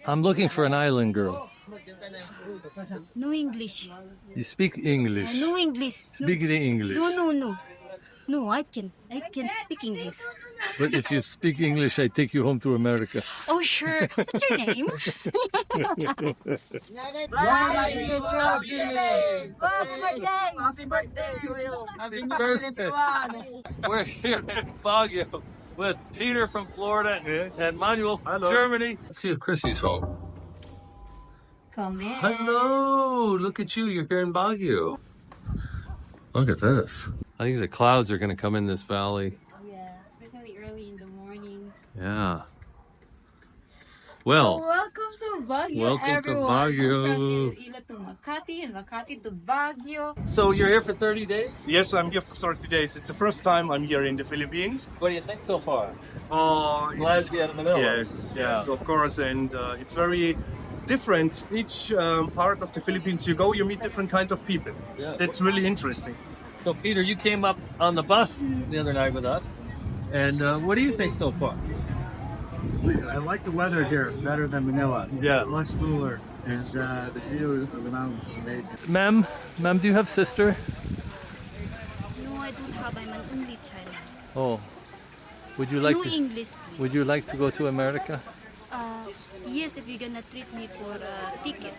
I'm looking for an island girl. No English. You speak English. No English. Speak the English. No. No, I can speak English. But if you speak English, I take you home to America. Oh, sure. What's your name? Happy birthday! Happy birthday! We're here in Baguio with Peter from Florida and Manuel from Germany. Let's see if Chrissy's home. Come in. Hello! Look at you. You're here in Baguio. Look at this. I think the clouds are going to come in this valley. Yeah, especially early in the morning. Yeah. Well, welcome to Baguio, welcome everyone. to Baguio. From Iloilo to Makati and Makati to Baguio. So you're here for 30 days? Yes, I'm here for 30 days. It's the first time I'm here in the Philippines. What do you think so far? Glad to be out of Manila. Yes, of course. And it's very different. Each part of the Philippines you go, you meet different kind of people. Yeah. That's really interesting. So Peter, you came up on the bus the other night with us. And what do you think so far? I like the weather here better than Manila. Yeah. Much cooler. And the view of the mountains is amazing. Ma'am, do you have sister? No, I don't have. I'm an only child. Oh. Would you like no to English, please. Would you like to go to America? Yes, if you're gonna treat me for a ticket.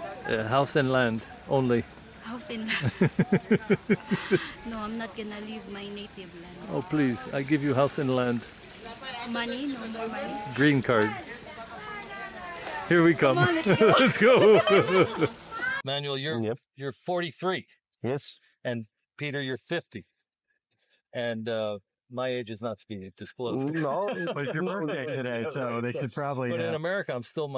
House and land only. House in No, I'm not gonna leave my native land. Oh, please. I give you house and land. Money, no more money. Green card. Here we come. Come on, let's go. Let's go. Manuel, you're 43. Yes. And Peter, you're 50. And my age is not to be disclosed. No, But it's your birthday today, so they should probably. But in America, I'm still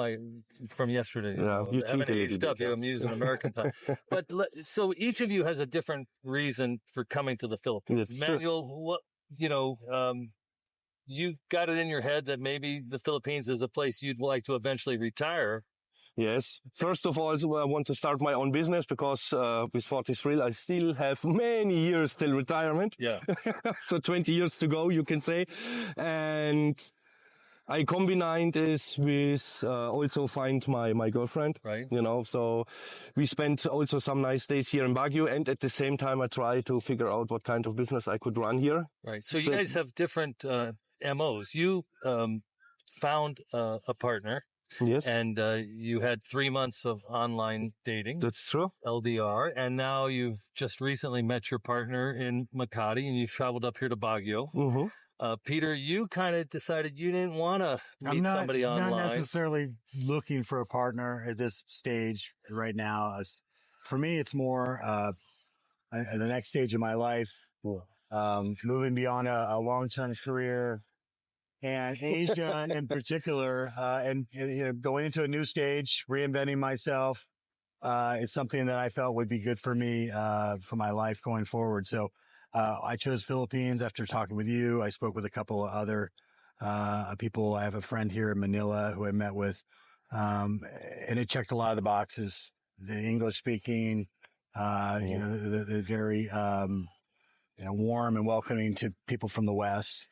from yesterday. Yeah, you I haven't tweeted aged it, up. I'm using American time. But so each of you has a different reason for coming to the Philippines. That's true. Manuel, what you got it in your head that maybe the Philippines is a place you'd like to eventually retire. Yes. First of all, I want to start my own business because with 43, I still have many years till retirement. Yeah. So 20 years to go, you can say. And I combined this with also find my girlfriend. Right. So we spent also some nice days here in Baguio. And at the same time, I try to figure out what kind of business I could run here. Right. So you guys have different MOs. You found a partner. Yes. And you had 3 months of online dating. That's true. LDR. And now you've just recently met your partner in Makati and you've traveled up here to Baguio. Mm-hmm. Peter, you kind of decided you didn't want to meet somebody online. I'm not necessarily looking for a partner at this stage right now. For me, it's more the next stage of my life, moving beyond a long-term career. And Asia in particular, and going into a new stage, reinventing myself, is something that I felt would be good for me, for my life going forward. So, I chose Philippines after talking with you. I spoke with a couple of other, people. I have a friend here in Manila who I met with, and it checked a lot of the boxes. The English speaking, the very, warm and welcoming to people from the West.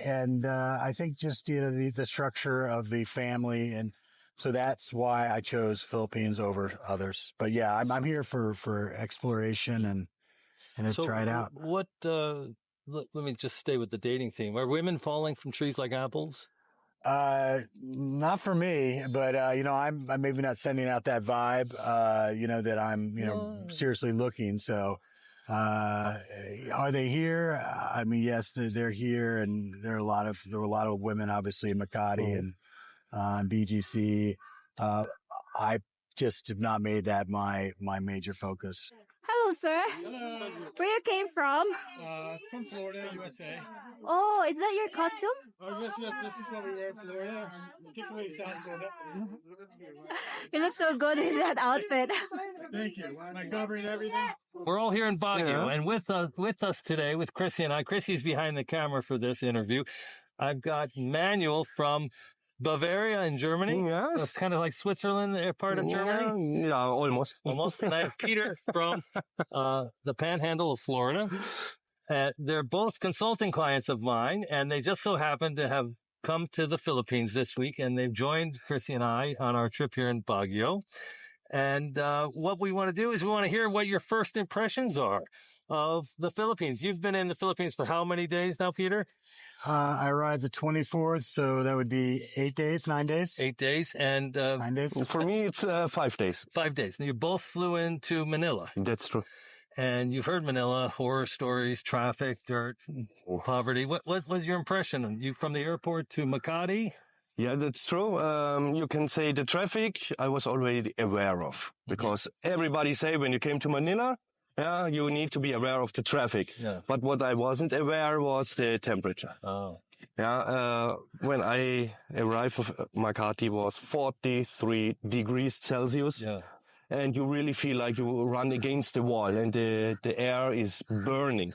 And I think just the structure of the family, and so that's why I chose Philippines over others. But yeah, I'm here for exploration and to try it out. What? Let me just stay with the dating theme. Are women falling from trees like apples? Not for me, but I'm maybe not sending out that vibe. That I'm seriously looking. So. Are they here? I mean, yes, they're here, and there were a lot of women, obviously, in Makati and BGC. I just have not made that my major focus. Hello, sir. Hello. Where you came from? From Florida, USA. Oh, is that your costume? Oh, yes, this is what we wear in Florida, particularly South Florida. You look so good in that outfit. Thank you. Am I covering everything? We're all here in Baguio, and with us today, with Chrissy and I. Chrissy's behind the camera for this interview. I've got Manuel from Bavaria in Germany. Yes. It's kind of like Switzerland, they're part of Germany. Yeah, almost. Almost. And I have Peter from the Panhandle of Florida. They're both consulting clients of mine, and they just so happen to have come to the Philippines this week, and they've joined Chrissy and I on our trip here in Baguio. And what we want to do is we want to hear what your first impressions are of the Philippines. You've been in the Philippines for how many days now, Peter? I arrived the 24th, so that would be 8 days, 9 days. 8 days. And 9 days. For me, it's 5 days. 5 days. And you both flew into Manila. That's true. And you've heard Manila, horror stories, traffic, dirt, poverty. What was your impression? You from the airport to Makati? Yeah, that's true. You can say the traffic I was already aware of, because everybody say when you came to Manila, yeah, you need to be aware of the traffic. Yeah. But what I wasn't aware was the temperature. Oh. Yeah, when I arrived at Makati was 43 degrees Celsius. Yeah. And you really feel like you run against the wall and the air is burning.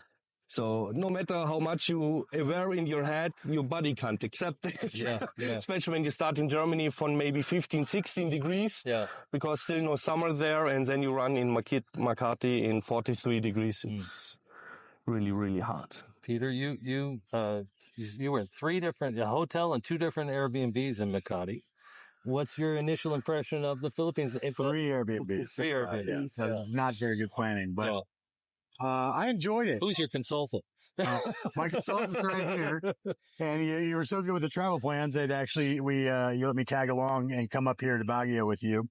So no matter how much you aware in your head, your body can't accept it. Yeah, yeah. Especially when you start in Germany from maybe 15, 16 degrees. Yeah. Because still no summer there. And then you run in Makati in 43 degrees. It's really, really hard. Peter, you were in 3 different, a hotel and 2 different Airbnbs in Makati. What's your initial impression of the Philippines? 3 Airbnbs. 3 Airbnbs. So not very good planning, but I enjoyed it. Who's your consultant? My consultant's right here, and you were so good with the travel plans that actually you let me tag along and come up here to Baguio with you,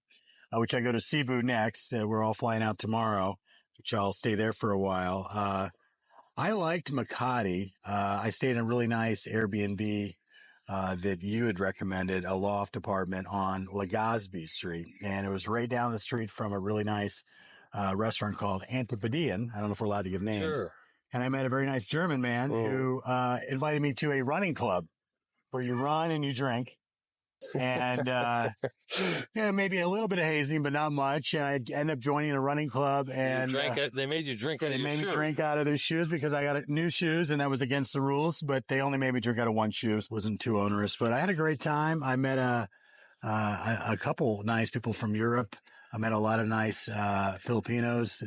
which I go to Cebu next. We're all flying out tomorrow, which I'll stay there for a while. I liked Makati. I stayed in a really nice Airbnb that you had recommended, a loft apartment on Legazpi Street, and it was right down the street from a really nice restaurant called Antipodean. I don't know if we're allowed to give names. Sure. And I met a very nice German man who invited me to a running club where you run and you drink. And yeah, maybe a little bit of hazing, but not much. And I ended up joining a running club. And they made you drink out of your shoes. They made me drink out of their shoes because I got new shoes, and that was against the rules. But they only made me drink out of one shoe. It wasn't too onerous. But I had a great time. I met a couple nice people from Europe. I met a lot of nice Filipinos.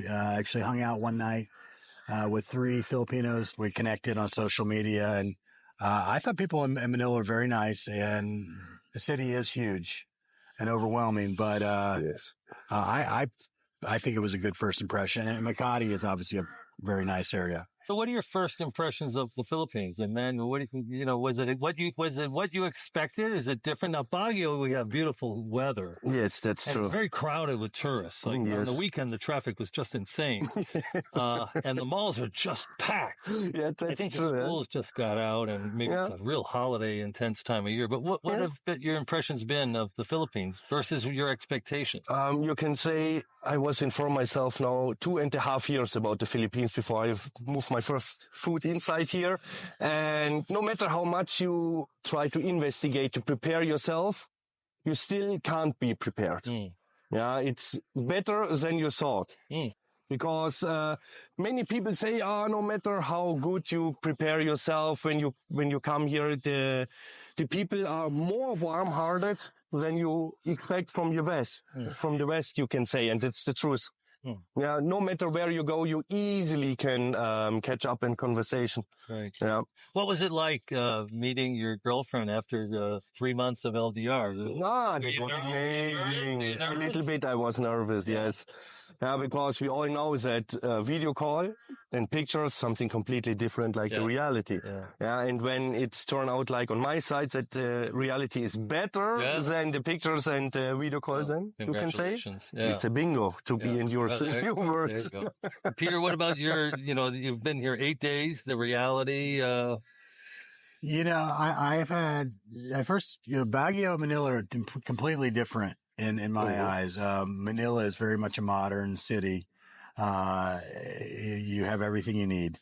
I actually hung out one night with 3 Filipinos. We connected on social media, and I thought people in Manila are very nice, and the city is huge and overwhelming. But Yes. I think it was a good first impression. And Makati is obviously a very nice area. So, what are your first impressions of the Philippines, Emmanuel? What do you think? Was it what you expected? Is it different? Now, Baguio, we have beautiful weather. Yes, that's And true. it's very crowded with tourists. Like on the weekend, the traffic was just insane, and the malls are just packed. Yeah, I that's think the true. Yeah. schools just got out, and maybe it's a real holiday intense time of year. But what have your impressions been of the Philippines versus your expectations? You can say I was informed myself now 2.5 years about the Philippines before I moved my first foot inside here. And no matter how much you try to investigate, to prepare yourself, you still can't be prepared. Yeah, it's better than you thought. Because many people say, no matter how good you prepare yourself when you come here, the people are more warm-hearted than you expect from your West. From the West, you can say, and it's the truth. Yeah, no matter where you go, you easily can catch up in conversation. Right. Yeah. What was it like meeting your girlfriend after 3 months of LDR? That was amazing. A little bit I was nervous, yes. Yeah, because we all know that video call and pictures, something completely different like the reality. Yeah, and when it's turned out like on my side that the reality is better than the pictures and video calls, then you can say it's a bingo to be in your words. There you go. Peter, what about you've been here 8 days, the reality? I've had Baguio and Manila are completely different in my eyes. Manila is very much a modern city. You have everything you need.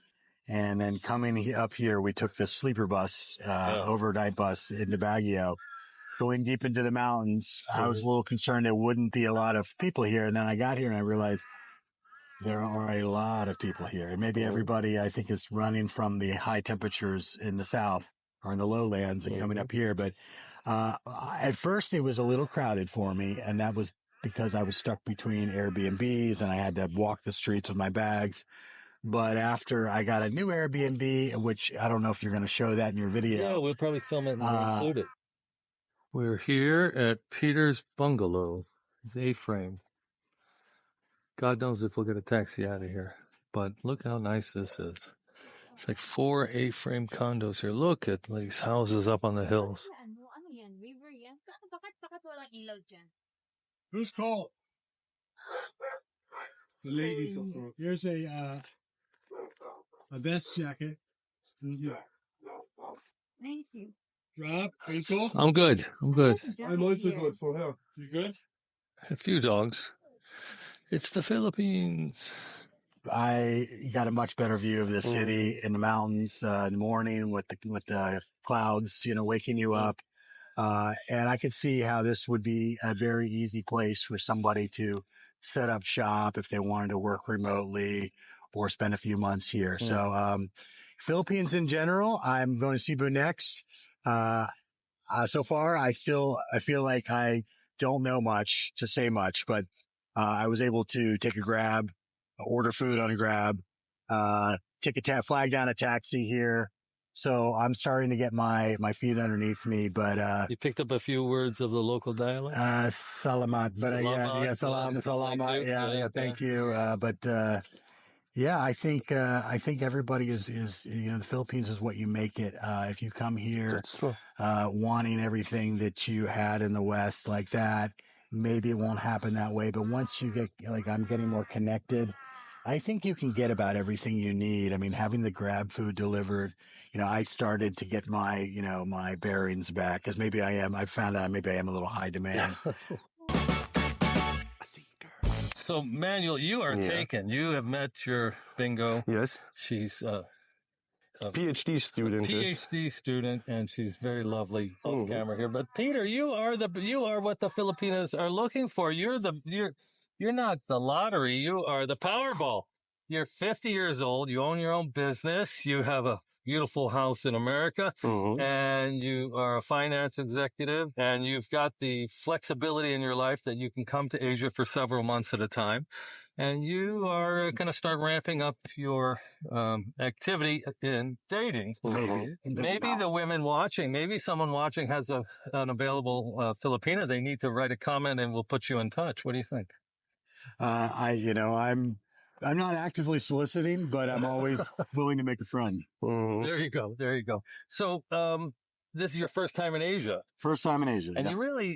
And then coming up here, we took the sleeper bus, overnight bus into Baguio, going deep into the mountains. I was a little concerned there wouldn't be a lot of people here. And then I got here and I realized there are a lot of people here. And maybe everybody, I think, is running from the high temperatures in the south or in the lowlands and coming up here. But at first it was a little crowded for me, and that was because I was stuck between Airbnbs and I had to walk the streets with my bags. But after I got a new Airbnb, which I don't know if you're going to show that in your video. Yeah, we'll probably film it and include it. We're here at Peter's bungalow. It's A-frame. God knows if we'll get a taxi out of here. But look how nice this is. It's like 4 A-frame condos here. Look at these houses up on the hills. Who's called? The ladies. Here's a vest jacket. Thank you. Rob, are you cool? I'm good. I'm also good for her. You good? A few dogs. It's the Philippines. I got a much better view of the city in the mountains in the morning with the clouds, waking you up. And I could see how this would be a very easy place for somebody to set up shop if they wanted to work remotely or spend a few months here. Yeah. So, Philippines in general, I'm going to Cebu next. So far, I feel like I don't know much to say much, but I was able to take a Grab, order food on a Grab, flag down a taxi here. So I'm starting to get my feet underneath me, but You picked up a few words of the local dialect? Salamat, but salamat, yeah, thank you. Yeah, I think everybody is, the Philippines is what you make it. If you come here, That's true. Wanting everything that you had in the West like that, maybe it won't happen that way. But once you get, I'm getting more connected, I think you can get about everything you need. I mean, having the Grab food delivered, I started to get my, my bearings back because I found out maybe I am a little high demand. So, Manuel, you are taken. You have met your bingo. Yes. She's PhD student. PhD student, and she's very lovely off camera here. But Peter, you are what the Filipinas are looking for. You're not the lottery. You are the Powerball. You're 50 years old. You own your own business. You have a beautiful house in America, and you are a finance executive, and you've got the flexibility in your life that you can come to Asia for several months at a time. And you are going to start ramping up your activity in dating. Maybe the women watching, maybe someone watching has an available Filipina. They need to write a comment, and we'll put you in touch. What do you think? I'm not actively soliciting, but I'm always willing to make a friend. There you go. So, this is your first time in Asia. First time in Asia. And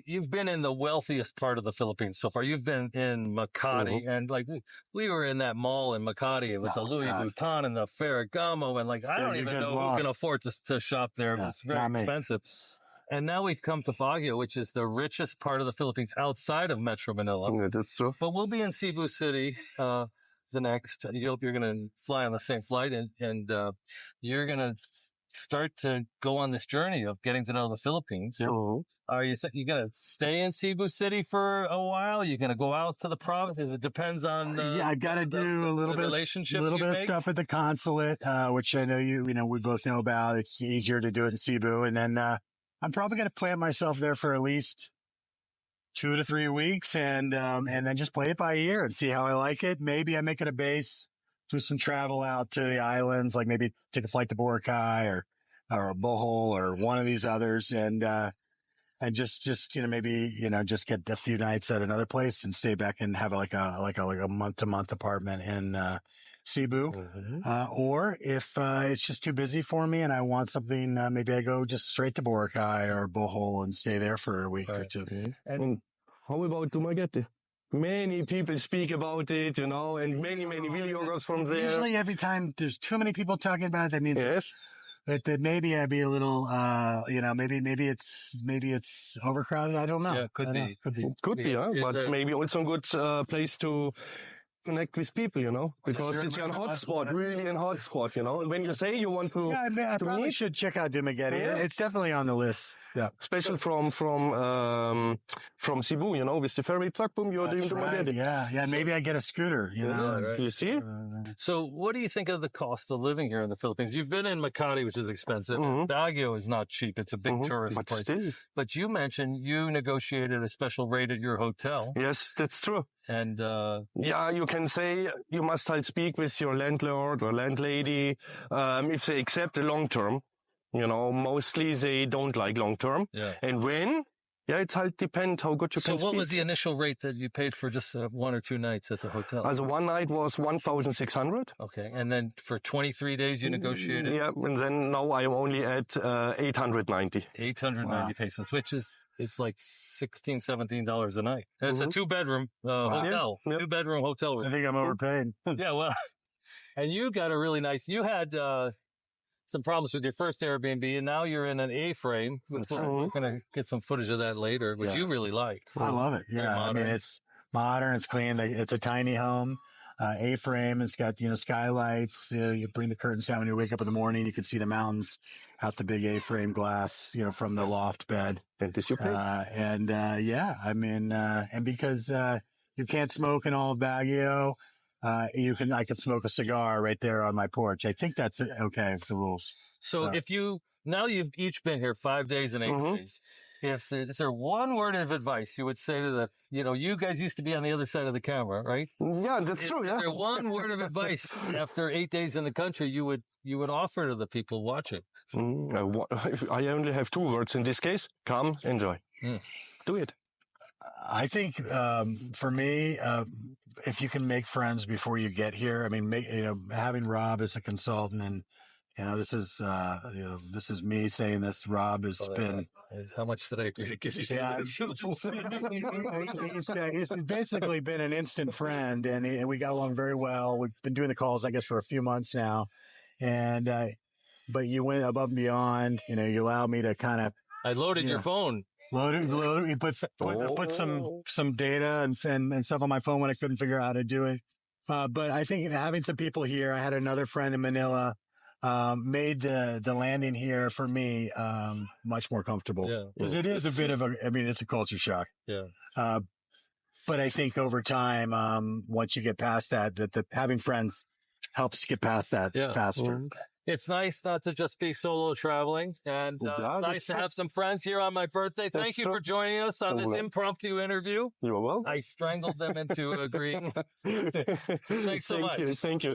you've been in the wealthiest part of the Philippines so far. You've been in Makati, and we were in that mall in Makati with the Louis Vuitton and the Ferragamo, and I don't even know who can afford to shop there. It's very expensive. And now we've come to Baguio, which is the richest part of the Philippines outside of Metro Manila. Yeah, that's true. But we'll be in Cebu City, the next. You hope you're going to fly on the same flight, and you're going to start to go on this journey of getting to know the Philippines. Are you going to stay in Cebu City for a while? You're going to go out to the provinces? It depends on I've got to do a little bit of stuff at the consulate, which I know we both know about. It's easier to do it in Cebu, and then I'm probably going to plant myself there for at least 2 to 3 weeks, and then just play it by ear and see how I like it. Maybe I make it a base, do some travel out to the islands, like maybe take a flight to Boracay or Bohol or one of these others, and just maybe just get a few nights at another place and stay back and have like a month-to-month apartment in Cebu. Or if it's just too busy for me and I want something, maybe I go just straight to Boracay or Bohol and stay there for a week or two. And how about Dumaguete? Many people speak about it, and many videos from there. Usually every time there's too many people talking about it, that means that maybe I'd be a little, maybe it's overcrowded. I don't know. Yeah, could be. But maybe also a good place to connect with people, because it's a hotspot, really a hotspot, When you say you want to, I probably should check out Dumaguete. Yeah. It's definitely on the list. Yeah, especially from Cebu, with the ferry truck, boom, you're doing Dumaguete. Right. Yeah. Maybe I get a scooter. Right. You see? So, what do you think of the cost of living here in the Philippines? You've been in Makati, which is expensive. Baguio is not cheap; it's a big tourist place. Still. But you mentioned you negotiated a special rate at your hotel. Yes, that's true. And you can say you must halt speak with your landlord or landlady if they accept a long term. You know, mostly they don't like long term. Yeah. And when? Yeah, it halt depends how good you So can speak. what was the initial rate that you paid for just 1 or 2 nights at the hotel? Also one night was 1,600. Okay. And then for 23 days you negotiated? Yeah, and then now I'm only at 890. 890 pesos, which is like $16, $17 a night. And it's a 2-bedroom hotel. Yeah. 2-bedroom hotel. I think I'm overpaid. Yeah, well, and you got a really nice, you had some problems with your first Airbnb, and now you're in an A-frame. We're going to get some footage of that later, which you really like. I love it. Yeah, I mean, it's modern, it's clean. It's a tiny home, A-frame. It's got, skylights. You bring the curtains down when you wake up in the morning. You can see the mountains out the big A-frame glass, from the loft bed. And because you can't smoke in all of Baguio, I could smoke a cigar right there on my porch. I think that's okay. The rules. So now you've each been here 5 days and 8 days. Is there one word of advice you would say to you guys used to be on the other side of the camera, right? Yeah, that's true. Yeah. Is there one word of advice after 8 days in the country you would offer to the people watching? I only have 2 words in this case. Come, enjoy. Do it. I think, for me, if you can make friends before you get here, I mean, having Rob as a consultant and, this is me saying this. Rob has been. How much did I agree to give you? Yeah, he's basically been an instant friend, and we got along very well. We've been doing the calls, I guess, for a few months now, and but you went above and beyond. You allowed me to kind of. I loaded your phone. Loaded. You put some data and stuff on my phone when I couldn't figure out how to do it. But I think having some people here, I had another friend in Manila, made the landing here for me much more comfortable. Yeah, because it is a bit of it's a culture shock. Yeah. But I think over time, once you get past that having friends helps get past that faster. It's nice not to just be solo traveling, and it's nice to have some friends here on my birthday. Thank you for joining us on this impromptu interview. You're welcome. I strangled them into agreeing. Thanks so much. Thank you.